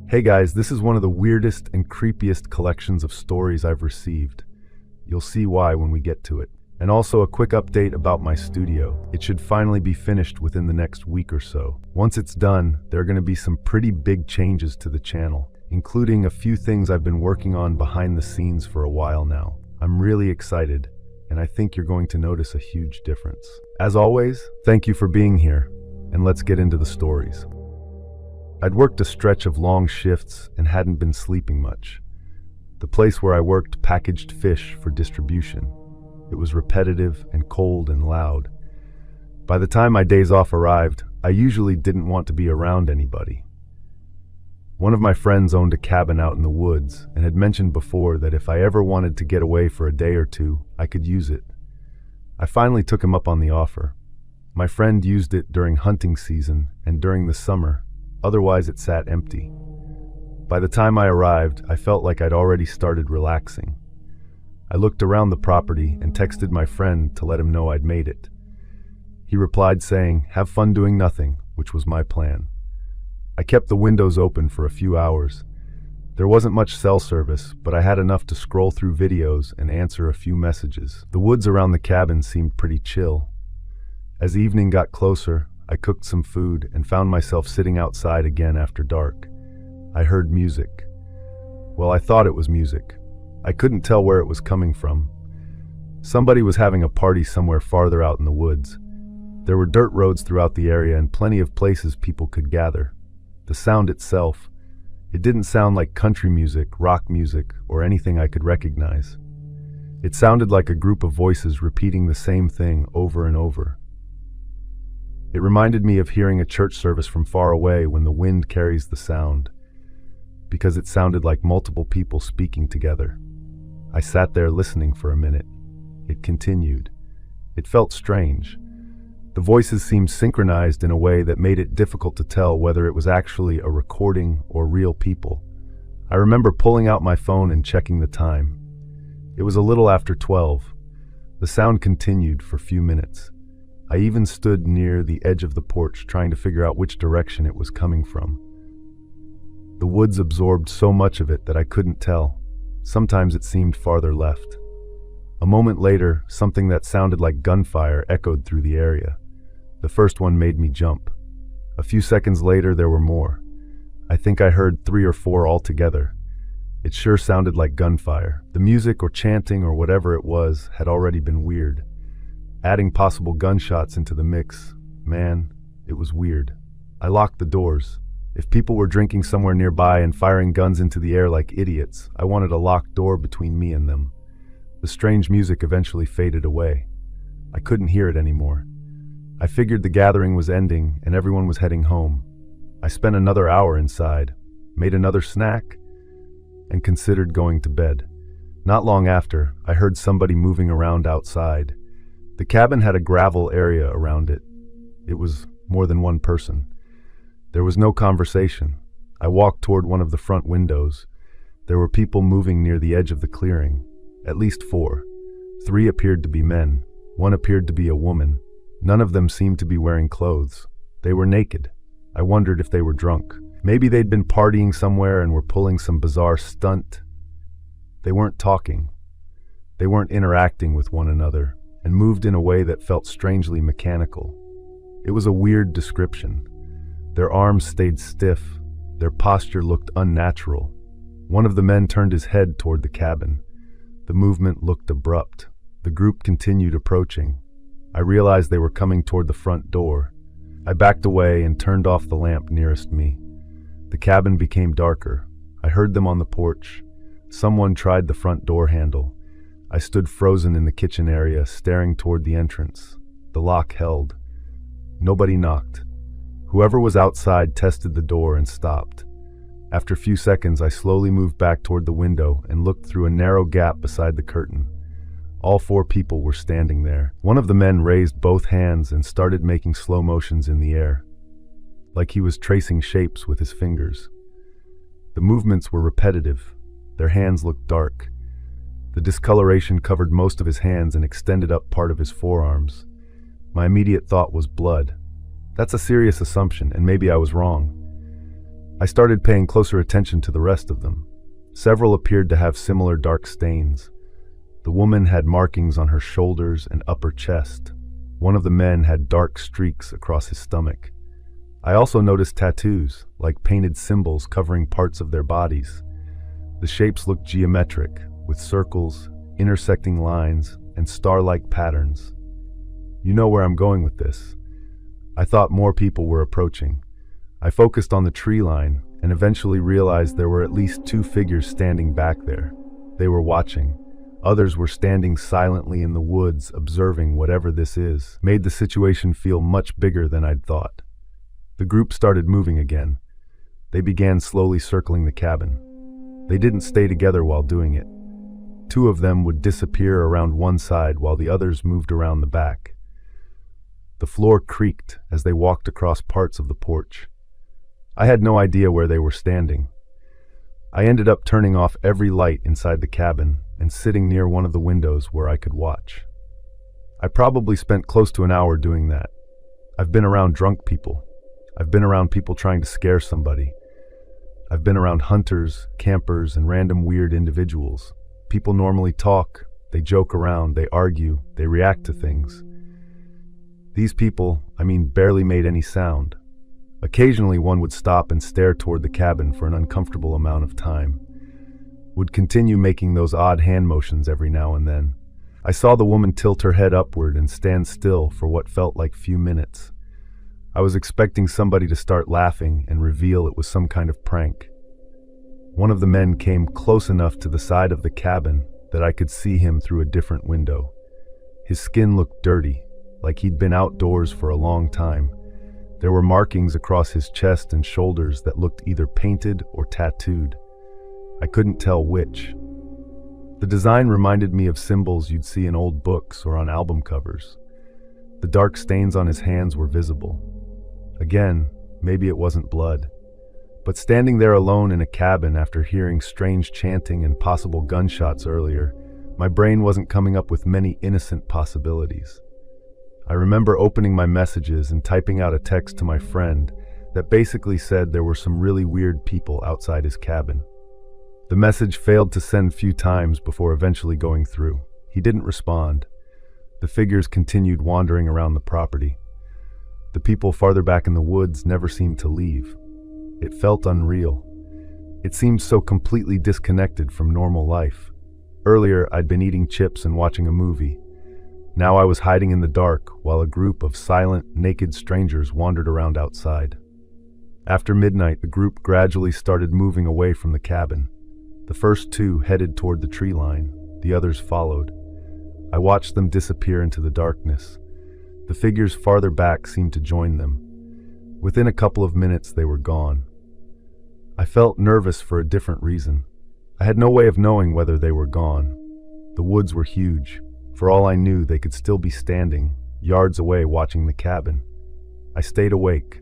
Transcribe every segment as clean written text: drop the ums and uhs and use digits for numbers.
Hey guys, this is one of the weirdest and creepiest collections of stories I've received. You'll see why when we get to it. And also a quick update about my studio. It should finally be finished within the next week or so. Once it's done, there are going to be some pretty big changes to the channel, including a few things I've been working on behind the scenes for a while now. I'm really excited, and I think you're going to notice a huge difference. As always, thank you for being here, and let's get into the stories. I'd worked a stretch of long shifts and hadn't been sleeping much. The place where I worked packaged fish for distribution. It was repetitive and cold and loud. By the time my days off arrived, I usually didn't want to be around anybody. One of my friends owned a cabin out in the woods and had mentioned before that if I ever wanted to get away for a day or two, I could use it. I finally took him up on the offer. My friend used it during hunting season and during the summer. Otherwise, it sat empty. By the time I arrived, I felt like I'd already started relaxing. I looked around the property and texted my friend to let him know I'd made it. He replied saying, "Have fun doing nothing," which was my plan. I kept the windows open for a few hours. There wasn't much cell service, but I had enough to scroll through videos and answer a few messages. The woods around the cabin seemed pretty chill. As evening got closer, I cooked some food and found myself sitting outside again after dark. I heard music. Well, I thought it was music. I couldn't tell where it was coming from. Somebody was having a party somewhere farther out in the woods. There were dirt roads throughout the area and plenty of places people could gather. The sound itself, it didn't sound like country music, rock music, or anything I could recognize. It sounded like a group of voices repeating the same thing over and over. It reminded me of hearing a church service from far away when the wind carries the sound, because it sounded like multiple people speaking together. I sat there listening for a minute. It continued. It felt strange. The voices seemed synchronized in a way that made it difficult to tell whether it was actually a recording or real people. I remember pulling out my phone and checking the time. It was a little after 12. The sound continued for a few minutes. I even stood near the edge of the porch trying to figure out which direction it was coming from. The woods absorbed so much of it that I couldn't tell. Sometimes it seemed farther left. A moment later, something that sounded like gunfire echoed through the area. The first one made me jump. A few seconds later, there were more. I think I heard 3 or 4 altogether. It sure sounded like gunfire. The music or chanting or whatever it was had already been weird. Adding possible gunshots into the mix, man, it was weird. I locked the doors. If people were drinking somewhere nearby and firing guns into the air like idiots, I wanted a locked door between me and them. The strange music eventually faded away. I couldn't hear it anymore. I figured the gathering was ending and everyone was heading home. I spent another hour inside, made another snack, and considered going to bed. Not long after, I heard somebody moving around outside. The cabin had a gravel area around it. It was more than one person. There was no conversation. I walked toward one of the front windows. There were people moving near the edge of the clearing. At least 4. 3 appeared to be men. 1 appeared to be a woman. None of them seemed to be wearing clothes. They were naked. I wondered if they were drunk. Maybe they'd been partying somewhere and were pulling some bizarre stunt. They weren't talking. They weren't interacting with one another, and moved in a way that felt strangely mechanical. It was a weird description. Their arms stayed stiff. Their posture looked unnatural. One of the men turned his head toward the cabin. The movement looked abrupt. The group continued approaching. I realized they were coming toward the front door. I backed away and turned off the lamp nearest me. The cabin became darker. I heard them on the porch. Someone tried the front door handle. I stood frozen in the kitchen area, staring toward the entrance. The lock held. Nobody knocked. Whoever was outside tested the door and stopped. After a few seconds, I slowly moved back toward the window and looked through a narrow gap beside the curtain. All 4 people were standing there. One of the men raised both hands and started making slow motions in the air, like he was tracing shapes with his fingers. The movements were repetitive. Their hands looked dark. The discoloration covered most of his hands and extended up part of his forearms. My immediate thought was blood. That's a serious assumption, and maybe I was wrong. I started paying closer attention to the rest of them. Several appeared to have similar dark stains. The woman had markings on her shoulders and upper chest. One of the men had dark streaks across his stomach. I also noticed tattoos, like painted symbols covering parts of their bodies. The shapes looked geometric, with circles, intersecting lines, and star-like patterns. You know where I'm going with this. I thought more people were approaching. I focused on the tree line and eventually realized there were at least 2 figures standing back there. They were watching. Others were standing silently in the woods, observing whatever this is. Made the situation feel much bigger than I'd thought. The group started moving again. They began slowly circling the cabin. They didn't stay together while doing it. 2 of them would disappear around one side while the others moved around the back. The floor creaked as they walked across parts of the porch. I had no idea where they were standing. I ended up turning off every light inside the cabin and sitting near one of the windows where I could watch. I probably spent close to an hour doing that. I've been around drunk people. I've been around people trying to scare somebody. I've been around hunters, campers, and random weird individuals. People normally talk, they joke around, they argue, they react to things. These people, barely made any sound. Occasionally one would stop and stare toward the cabin for an uncomfortable amount of time. Would continue making those odd hand motions every now and then. I saw the woman tilt her head upward and stand still for what felt like few minutes. I was expecting somebody to start laughing and reveal it was some kind of prank. One of the men came close enough to the side of the cabin that I could see him through a different window. His skin looked dirty, like he'd been outdoors for a long time. There were markings across his chest and shoulders that looked either painted or tattooed. I couldn't tell which. The design reminded me of symbols you'd see in old books or on album covers. The dark stains on his hands were visible. Again, maybe it wasn't blood. But standing there alone in a cabin after hearing strange chanting and possible gunshots earlier, my brain wasn't coming up with many innocent possibilities. I remember opening my messages and typing out a text to my friend that basically said there were some really weird people outside his cabin. The message failed to send few times before eventually going through. He didn't respond. The figures continued wandering around the property. The people farther back in the woods never seemed to leave. It felt unreal. It seemed so completely disconnected from normal life. Earlier, I'd been eating chips and watching a movie. Now I was hiding in the dark while a group of silent, naked strangers wandered around outside. After midnight, the group gradually started moving away from the cabin. The first 2 headed toward the tree line. The others followed. I watched them disappear into the darkness. The figures farther back seemed to join them. Within a couple of minutes, they were gone. I felt nervous for a different reason. I had no way of knowing whether they were gone. The woods were huge. For all I knew, they could still be standing, yards away watching the cabin. I stayed awake.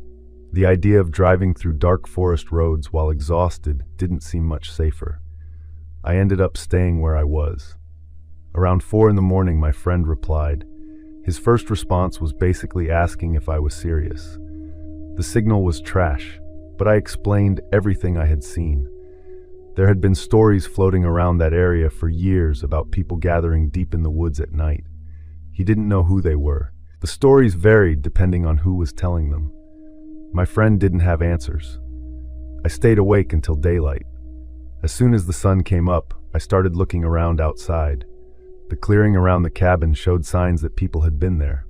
The idea of driving through dark forest roads while exhausted didn't seem much safer. I ended up staying where I was. Around 4 in the morning, my friend replied. His first response was basically asking if I was serious. The signal was trash, but I explained everything I had seen. There had been stories floating around that area for years about people gathering deep in the woods at night. He didn't know who they were. The stories varied depending on who was telling them. My friend didn't have answers. I stayed awake until daylight. As soon as the sun came up, I started looking around outside. The clearing around the cabin showed signs that people had been there.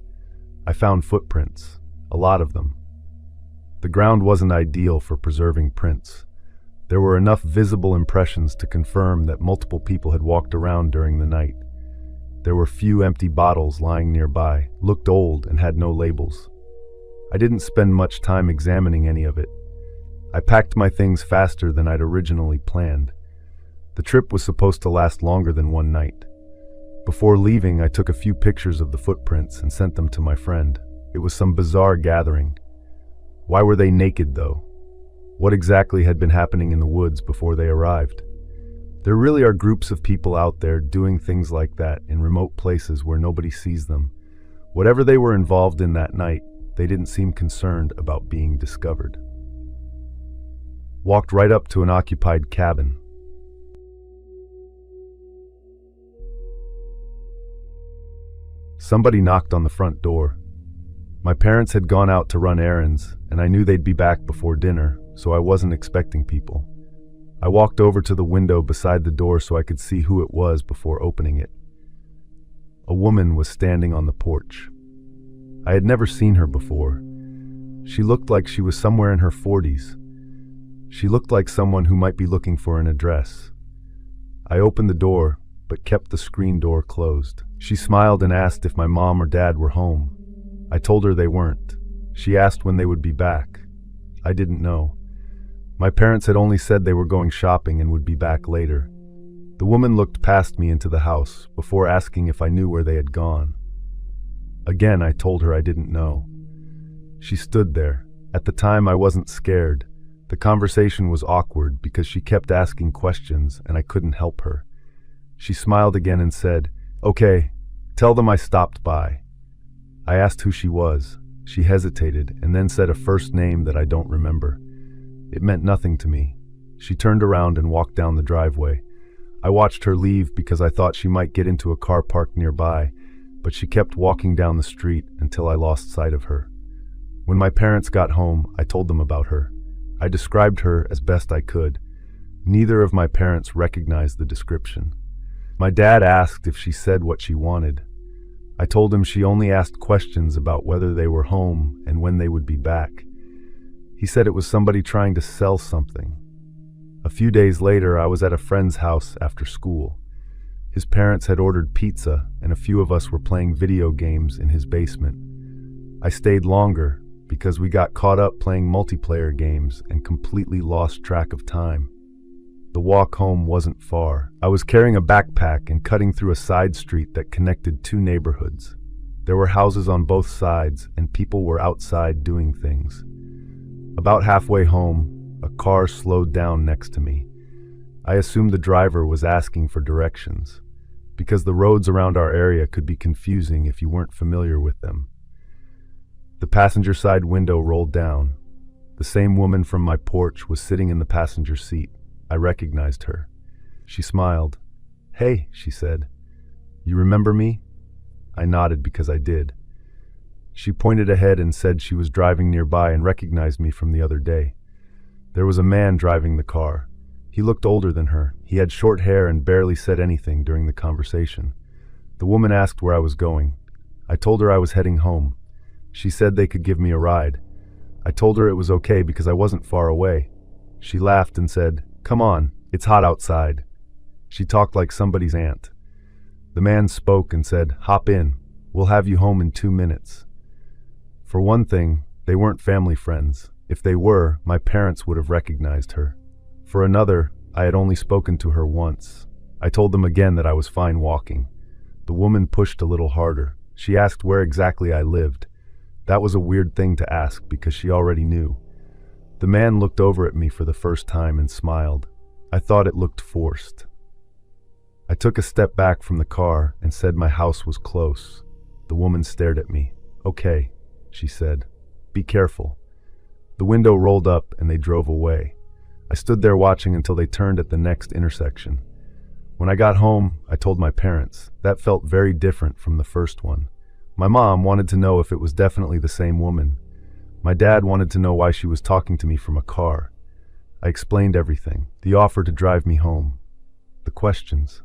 I found footprints, a lot of them. The ground wasn't ideal for preserving prints. There were enough visible impressions to confirm that multiple people had walked around during the night. There were few empty bottles lying nearby, looked old and had no labels. I didn't spend much time examining any of it. I packed my things faster than I'd originally planned. The trip was supposed to last longer than one night. Before leaving, I took a few pictures of the footprints and sent them to my friend. It was some bizarre gathering. Why were they naked, though? What exactly had been happening in the woods before they arrived? There really are groups of people out there doing things like that in remote places where nobody sees them. Whatever they were involved in that night, they didn't seem concerned about being discovered. walked right up to an occupied cabin. Somebody knocked on the front door. My parents had gone out to run errands, and I knew they'd be back before dinner, so I wasn't expecting people. I walked over to the window beside the door so I could see who it was before opening it. A woman was standing on the porch. I had never seen her before. She looked like she was somewhere in her 40s. She looked like someone who might be looking for an address. I opened the door, but kept the screen door closed. She smiled and asked if my mom or dad were home. I told her they weren't. She asked when they would be back. I didn't know. My parents had only said they were going shopping and would be back later. The woman looked past me into the house before asking if I knew where they had gone. Again, I told her I didn't know. She stood there. At the time, I wasn't scared. The conversation was awkward because she kept asking questions and I couldn't help her. She smiled again and said, "Okay, tell them I stopped by." I asked who she was. She hesitated and then said a first name that I don't remember. It meant nothing to me. She turned around and walked down the driveway. I watched her leave because I thought she might get into a car parked nearby, but she kept walking down the street until I lost sight of her. When my parents got home, I told them about her. I described her as best I could. Neither of my parents recognized the description. My dad asked if she said what she wanted. I told him she only asked questions about whether they were home and when they would be back. He said it was somebody trying to sell something. A few days later, I was at a friend's house after school. His parents had ordered pizza, and a few of us were playing video games in his basement. I stayed longer because we got caught up playing multiplayer games and completely lost track of time. The walk home wasn't far. I was carrying a backpack and cutting through a side street that connected two neighborhoods. There were houses on both sides, and people were outside doing things. About halfway home, a car slowed down next to me. I assumed the driver was asking for directions, because the roads around our area could be confusing if you weren't familiar with them. The passenger side window rolled down. The same woman from my porch was sitting in the passenger seat. I recognized her. She smiled. "Hey," she said. "You remember me?" I nodded because I did. She pointed ahead and said she was driving nearby and recognized me from the other day. There was a man driving the car. He looked older than her. He had short hair and barely said anything during the conversation. The woman asked where I was going. I told her I was heading home. She said they could give me a ride. I told her it was okay because I wasn't far away. She laughed and said, "Come on, it's hot outside." She talked like somebody's aunt. The man spoke and said, "Hop in. We'll have you home in 2 minutes." For one thing, they weren't family friends. If they were, my parents would have recognized her. For another, I had only spoken to her once. I told them again that I was fine walking. The woman pushed a little harder. She asked where exactly I lived. That was a weird thing to ask because she already knew. The man looked over at me for the first time and smiled. I thought it looked forced. I took a step back from the car and said my house was close. The woman stared at me. "Okay," she said. "Be careful." The window rolled up and they drove away. I stood there watching until they turned at the next intersection. When I got home, I told my parents. That felt very different from the first one. My mom wanted to know if it was definitely the same woman. My dad wanted to know why she was talking to me from a car. I explained everything. The offer to drive me home. The questions.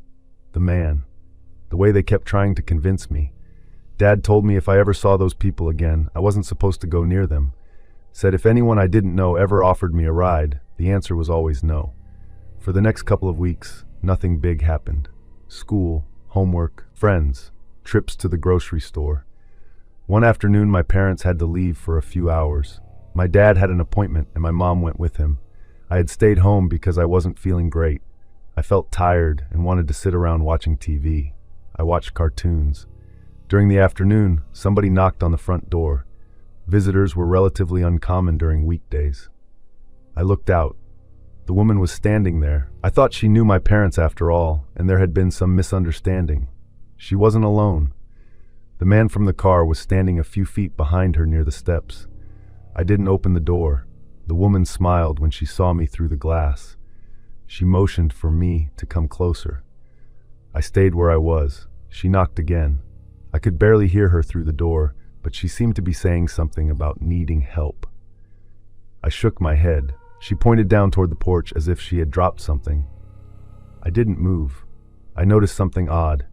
The man. The way they kept trying to convince me. Dad told me if I ever saw those people again, I wasn't supposed to go near them. Said if anyone I didn't know ever offered me a ride, the answer was always no. For the next couple of weeks, nothing big happened. School, homework, friends, trips to the grocery store. One afternoon, my parents had to leave for a few hours. My dad had an appointment and my mom went with him. I had stayed home because I wasn't feeling great. I felt tired and wanted to sit around watching TV. I watched cartoons. During the afternoon, somebody knocked on the front door. Visitors were relatively uncommon during weekdays. I looked out. The woman was standing there. I thought she knew my parents after all, and there had been some misunderstanding. She wasn't alone. The man from the car was standing a few feet behind her near the steps. I didn't open the door. The woman smiled when she saw me through the glass. She motioned for me to come closer. I stayed where I was. She knocked again. I could barely hear her through the door, but she seemed to be saying something about needing help. I shook my head. She pointed down toward the porch as if she had dropped something. I didn't move. I noticed something odd.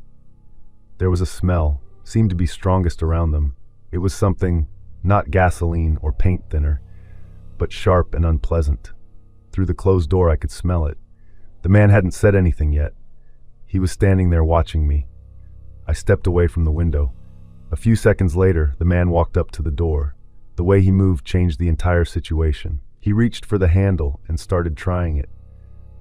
There was a smell, seemed to be strongest around them. It was something, not gasoline or paint thinner, but sharp and unpleasant. Through the closed door I could smell it. The man hadn't said anything yet. He was standing there watching me. I stepped away from the window. A few seconds later, the man walked up to the door. The way he moved changed the entire situation. He reached for the handle and started trying it.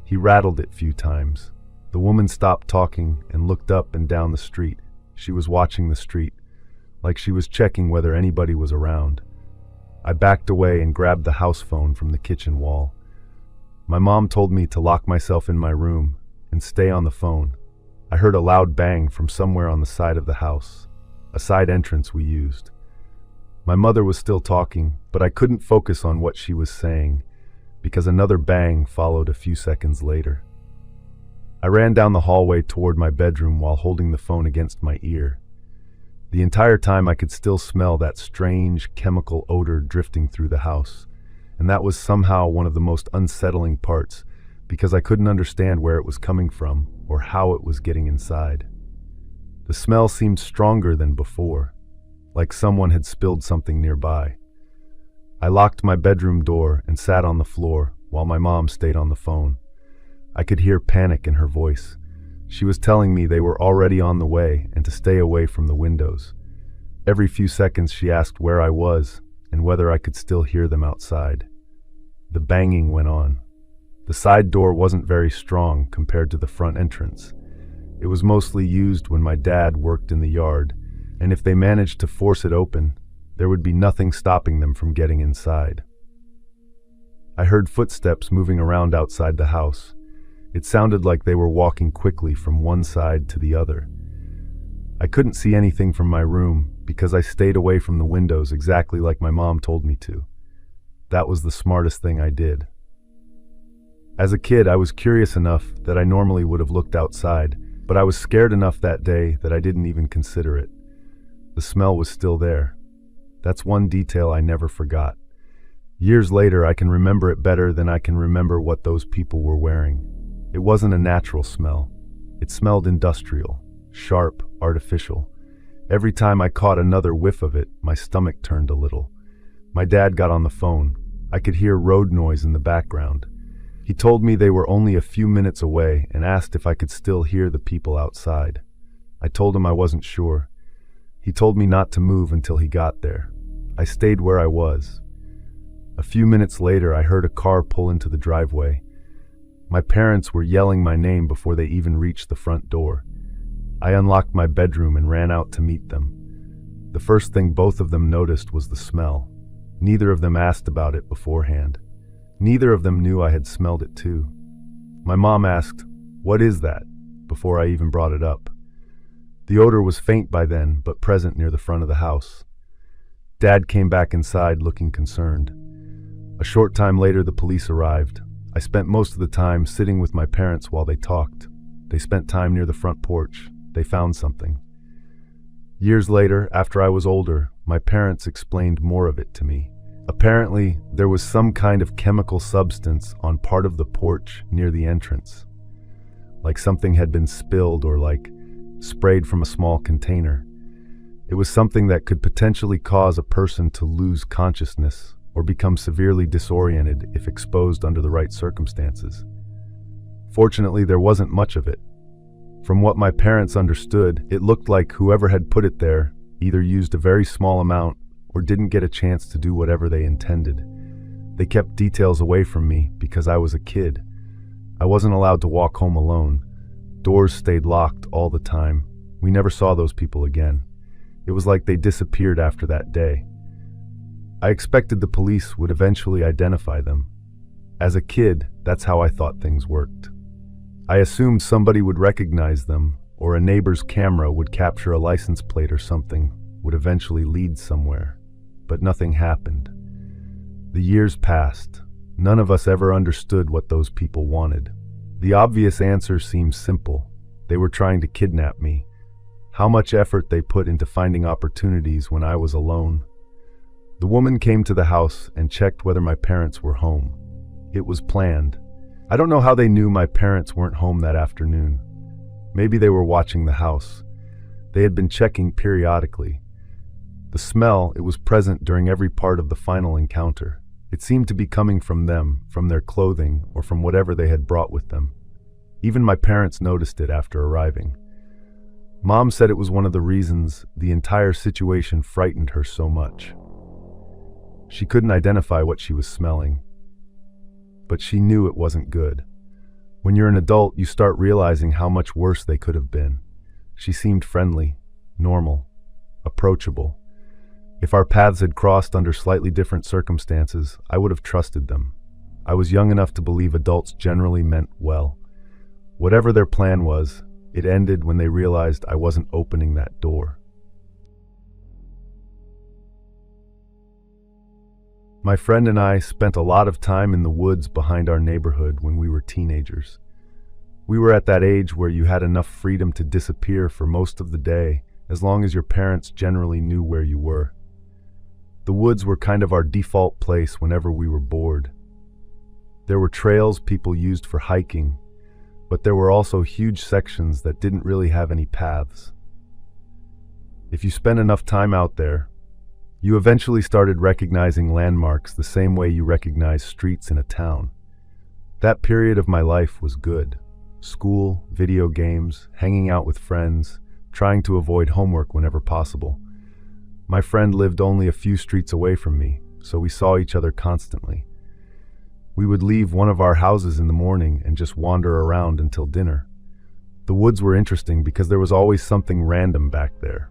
He rattled it a few times. The woman stopped talking and looked up and down the street. She was watching the street, like she was checking whether anybody was around. I backed away and grabbed the house phone from the kitchen wall. My mom told me to lock myself in my room and stay on the phone. I heard a loud bang from somewhere on the side of the house, a side entrance we used. My mother was still talking, but I couldn't focus on what she was saying because another bang followed a few seconds later. I ran down the hallway toward my bedroom while holding the phone against my ear. The entire time I could still smell that strange chemical odor drifting through the house, and that was somehow one of the most unsettling parts because I couldn't understand where it was coming from or how it was getting inside. The smell seemed stronger than before, like someone had spilled something nearby. I locked my bedroom door and sat on the floor while my mom stayed on the phone. I could hear panic in her voice. She was telling me they were already on the way and to stay away from the windows. Every few seconds she asked where I was and whether I could still hear them outside. The banging went on. The side door wasn't very strong compared to the front entrance. It was mostly used when my dad worked in the yard, and if they managed to force it open, there would be nothing stopping them from getting inside. I heard footsteps moving around outside the house. It sounded like they were walking quickly from one side to the other. I couldn't see anything from my room because I stayed away from the windows exactly like my mom told me to. That was the smartest thing I did. As a kid, I was curious enough that I normally would have looked outside, but I was scared enough that day that I didn't even consider it. The smell was still there. That's one detail I never forgot. Years later, I can remember it better than I can remember what those people were wearing. It wasn't a natural smell. It smelled industrial, sharp, artificial. Every time I caught another whiff of it, my stomach turned a little. My dad got on the phone. I could hear road noise in the background. He told me they were only a few minutes away and asked if I could still hear the people outside. I told him I wasn't sure. He told me not to move until he got there. I stayed where I was. A few minutes later, I heard a car pull into the driveway. My parents were yelling my name before they even reached the front door. I unlocked my bedroom and ran out to meet them. The first thing both of them noticed was the smell. Neither of them asked about it beforehand. Neither of them knew I had smelled it too. My mom asked, "What is that?" before I even brought it up. The odor was faint by then, but present near the front of the house. Dad came back inside looking concerned. A short time later, the police arrived. I spent most of the time sitting with my parents while they talked. They spent time near the front porch. They found something. Years later, after I was older, my parents explained more of it to me. Apparently, there was some kind of chemical substance on part of the porch near the entrance. Like something had been spilled or like sprayed from a small container. It was something that could potentially cause a person to lose consciousness or become severely disoriented if exposed under the right circumstances. Fortunately, there wasn't much of it. From what my parents understood, it looked like whoever had put it there either used a very small amount or didn't get a chance to do whatever they intended. They kept details away from me because I was a kid. I wasn't allowed to walk home alone. Doors stayed locked all the time. We never saw those people again. It was like they disappeared after that day. I expected the police would eventually identify them. As a kid, that's how I thought things worked. I assumed somebody would recognize them, or a neighbor's camera would capture a license plate or something, would eventually lead somewhere. But nothing happened. The years passed. None of us ever understood what those people wanted. The obvious answer seemed simple. They were trying to kidnap me. How much effort they put into finding opportunities when I was alone. The woman came to the house and checked whether my parents were home. It was planned. I don't know how they knew my parents weren't home that afternoon. Maybe they were watching the house. They had been checking periodically. The smell, it was present during every part of the final encounter. It seemed to be coming from them, from their clothing, or from whatever they had brought with them. Even my parents noticed it after arriving. Mom said it was one of the reasons the entire situation frightened her so much. She couldn't identify what she was smelling, but she knew it wasn't good. When you're an adult, you start realizing how much worse they could have been. She seemed friendly, normal, approachable. If our paths had crossed under slightly different circumstances, I would have trusted them. I was young enough to believe adults generally meant well. Whatever their plan was, it ended when they realized I wasn't opening that door. My friend and I spent a lot of time in the woods behind our neighborhood when we were teenagers. We were at that age where you had enough freedom to disappear for most of the day, as long as your parents generally knew where you were. The woods were kind of our default place whenever we were bored. There were trails people used for hiking, but there were also huge sections that didn't really have any paths. If you spent enough time out there, you eventually started recognizing landmarks the same way you recognize streets in a town. That period of my life was good. School, video games, hanging out with friends, trying to avoid homework whenever possible. My friend lived only a few streets away from me, so we saw each other constantly. We would leave one of our houses in the morning and just wander around until dinner. The woods were interesting because there was always something random back there.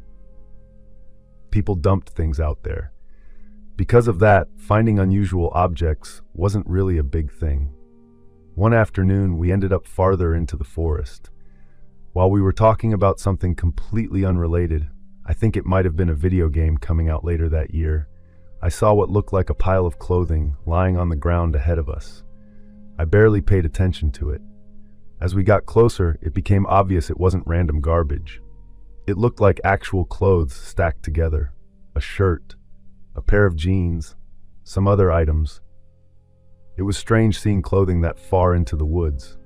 People dumped things out there. Because of that, finding unusual objects wasn't really a big thing. One afternoon, we ended up farther into the forest. While we were talking about something completely unrelated, I think it might have been a video game coming out later that year, I saw what looked like a pile of clothing lying on the ground ahead of us. I barely paid attention to it. As we got closer, it became obvious it wasn't random garbage. It looked like actual clothes stacked together. A shirt, a pair of jeans, some other items. It was strange seeing clothing that far into the woods.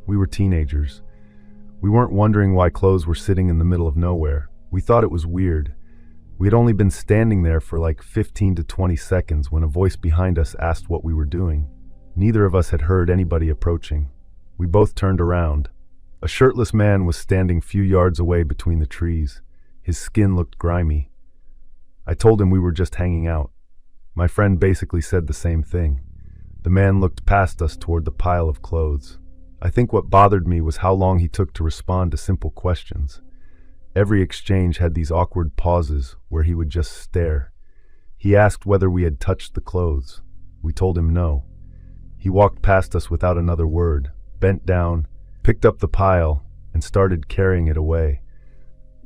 We were teenagers. We weren't wondering why clothes were sitting in the middle of nowhere. We thought it was weird. We had only been standing there for like 15 to 20 seconds when a voice behind us asked what we were doing. Neither of us had heard anybody approaching. We both turned around. A shirtless man was standing few yards away between the trees. His skin looked grimy. I told him we were just hanging out. My friend basically said the same thing. The man looked past us toward the pile of clothes. I think what bothered me was how long he took to respond to simple questions. Every exchange had these awkward pauses where he would just stare. He asked whether we had touched the clothes. We told him no. He walked past us without another word, bent down, picked up the pile, and started carrying it away.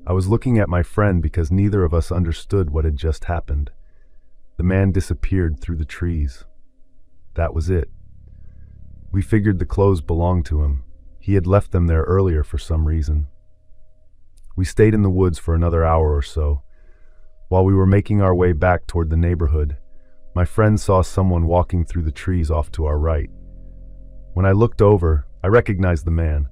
I was looking at my friend because neither of us understood what had just happened. The man disappeared through the trees. That was it. We figured the clothes belonged to him. He had left them there earlier for some reason. We stayed in the woods for another hour or so. While we were making our way back toward the neighborhood, my friend saw someone walking through the trees off to our right. When I looked over, I recognized the man.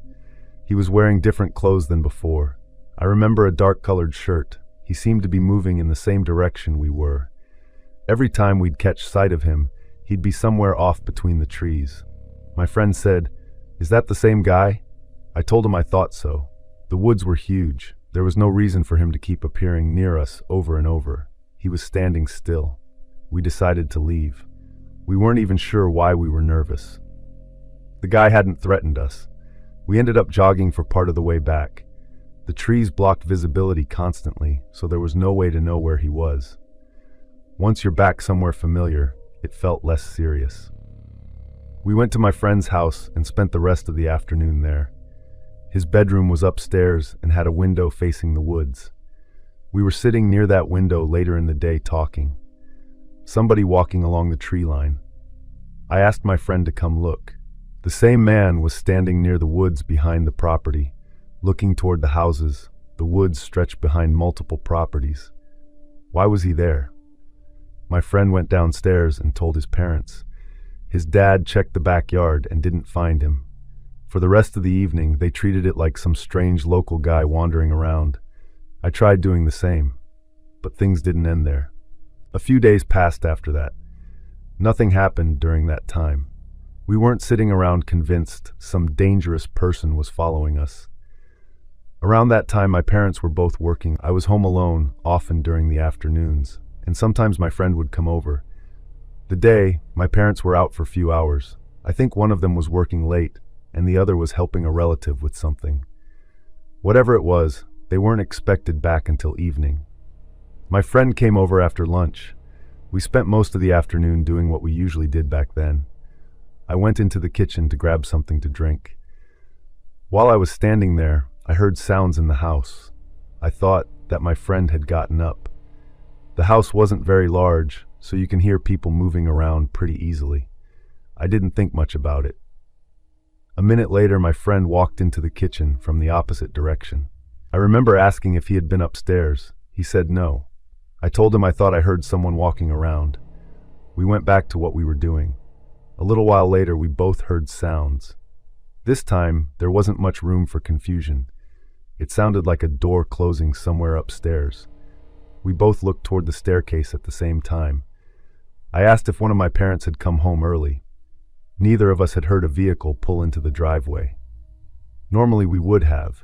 He was wearing different clothes than before. I remember a dark-colored shirt. He seemed to be moving in the same direction we were. Every time we'd catch sight of him, he'd be somewhere off between the trees. My friend said, "Is that the same guy?" I told him I thought so. The woods were huge. There was no reason for him to keep appearing near us over and over. He was standing still. We decided to leave. We weren't even sure why we were nervous. The guy hadn't threatened us. We ended up jogging for part of the way back. The trees blocked visibility constantly, so there was no way to know where he was. Once you're back somewhere familiar, it felt less serious. We went to my friend's house and spent the rest of the afternoon there. His bedroom was upstairs and had a window facing the woods. We were sitting near that window later in the day talking. Somebody walking along the tree line. I asked my friend to come look. The same man was standing near the woods behind the property, looking toward the houses. The woods stretched behind multiple properties. Why was he there? My friend went downstairs and told his parents. His dad checked the backyard and didn't find him. For the rest of the evening, they treated it like some strange local guy wandering around. I tried doing the same, but things didn't end there. A few days passed after that. Nothing happened during that time. We weren't sitting around convinced some dangerous person was following us. Around that time, my parents were both working. I was home alone, often during the afternoons, and sometimes my friend would come over. The day, my parents were out for a few hours. I think one of them was working late, and the other was helping a relative with something. Whatever it was, they weren't expected back until evening. My friend came over after lunch. We spent most of the afternoon doing what we usually did back then. I went into the kitchen to grab something to drink. While I was standing there, I heard sounds in the house. I thought that my friend had gotten up. The house wasn't very large, so you can hear people moving around pretty easily. I didn't think much about it. A minute later, my friend walked into the kitchen from the opposite direction. I remember asking if he had been upstairs. He said no. I told him I thought I heard someone walking around. We went back to what we were doing. A little while later, we both heard sounds. This time, there wasn't much room for confusion. It sounded like a door closing somewhere upstairs. We both looked toward the staircase at the same time. I asked if one of my parents had come home early. Neither of us had heard a vehicle pull into the driveway. Normally we would have.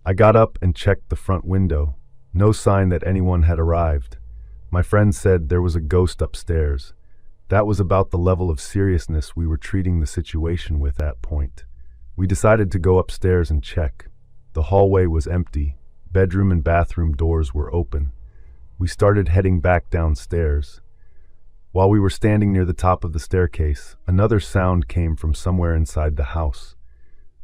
I got up and checked the front window. No sign that anyone had arrived. My friend said there was a ghost upstairs. That was about the level of seriousness we were treating the situation with at that point. We decided to go upstairs and check. The hallway was empty. Bedroom and bathroom doors were open. We started heading back downstairs. While we were standing near the top of the staircase, another sound came from somewhere inside the house.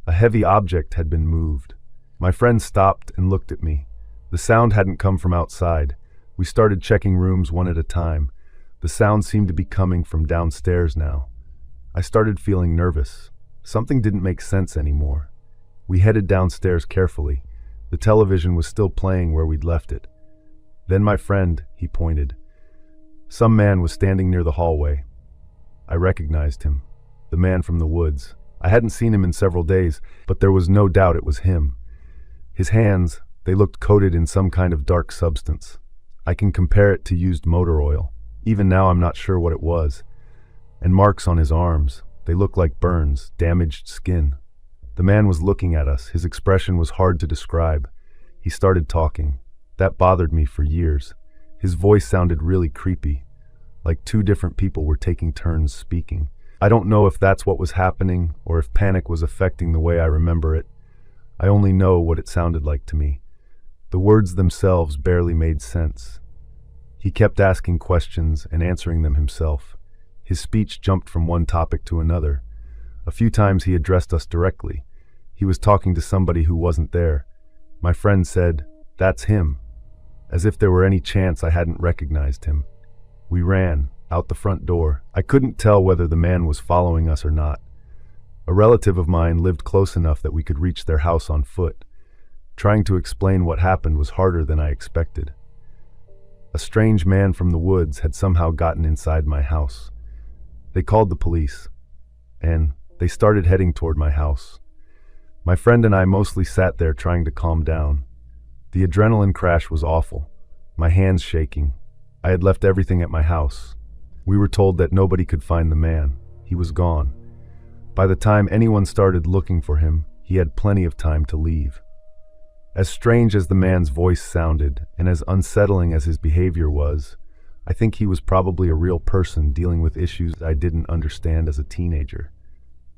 A heavy object had been moved. My friend stopped and looked at me. The sound hadn't come from outside. We started checking rooms one at a time. The sound seemed to be coming from downstairs now. I started feeling nervous. Something didn't make sense anymore. We headed downstairs carefully. The television was still playing where we'd left it. Then my friend, he pointed. Some man was standing near the hallway. I recognized him. The man from the woods. I hadn't seen him in several days, but there was no doubt it was him. His hands, they looked coated in some kind of dark substance. I can compare it to used motor oil. Even now I'm not sure what it was. And marks on his arms. They looked like burns, damaged skin. The man was looking at us. His expression was hard to describe. He started talking. That bothered me for years. His voice sounded really creepy, like two different people were taking turns speaking. I don't know if that's what was happening or if panic was affecting the way I remember it. I only know what it sounded like to me. The words themselves barely made sense. He kept asking questions and answering them himself. His speech jumped from one topic to another. A few times he addressed us directly. He was talking to somebody who wasn't there. My friend said, "That's him," as if there were any chance I hadn't recognized him. We ran out the front door. I couldn't tell whether the man was following us or not. A relative of mine lived close enough that we could reach their house on foot. Trying to explain what happened was harder than I expected. A strange man from the woods had somehow gotten inside my house. They called the police, and they started heading toward my house. My friend and I mostly sat there trying to calm down. The adrenaline crash was awful, my hands shaking. I had left everything at my house. We were told that nobody could find the man. He was gone. By the time anyone started looking for him, he had plenty of time to leave. As strange as the man's voice sounded, and as unsettling as his behavior was, I think he was probably a real person dealing with issues I didn't understand as a teenager.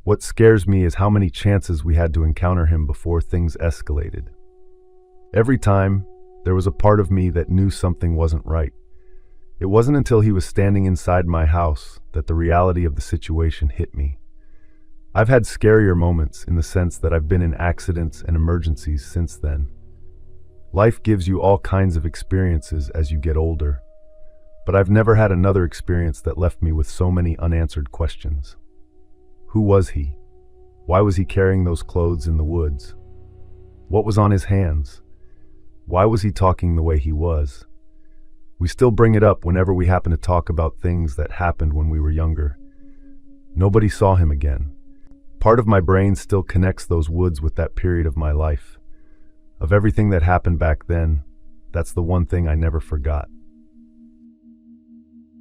What scares me is how many chances we had to encounter him before things escalated. Every time, there was a part of me that knew something wasn't right. It wasn't until he was standing inside my house that the reality of the situation hit me. I've had scarier moments in the sense that I've been in accidents and emergencies since then. Life gives you all kinds of experiences as you get older. But I've never had another experience that left me with so many unanswered questions. Who was he? Why was he carrying those clothes in the woods? What was on his hands? Why was he talking the way he was? We still bring it up whenever we happen to talk about things that happened when we were younger. Nobody saw him again. Part of my brain still connects those woods with that period of my life. Of everything that happened back then, that's the one thing I never forgot.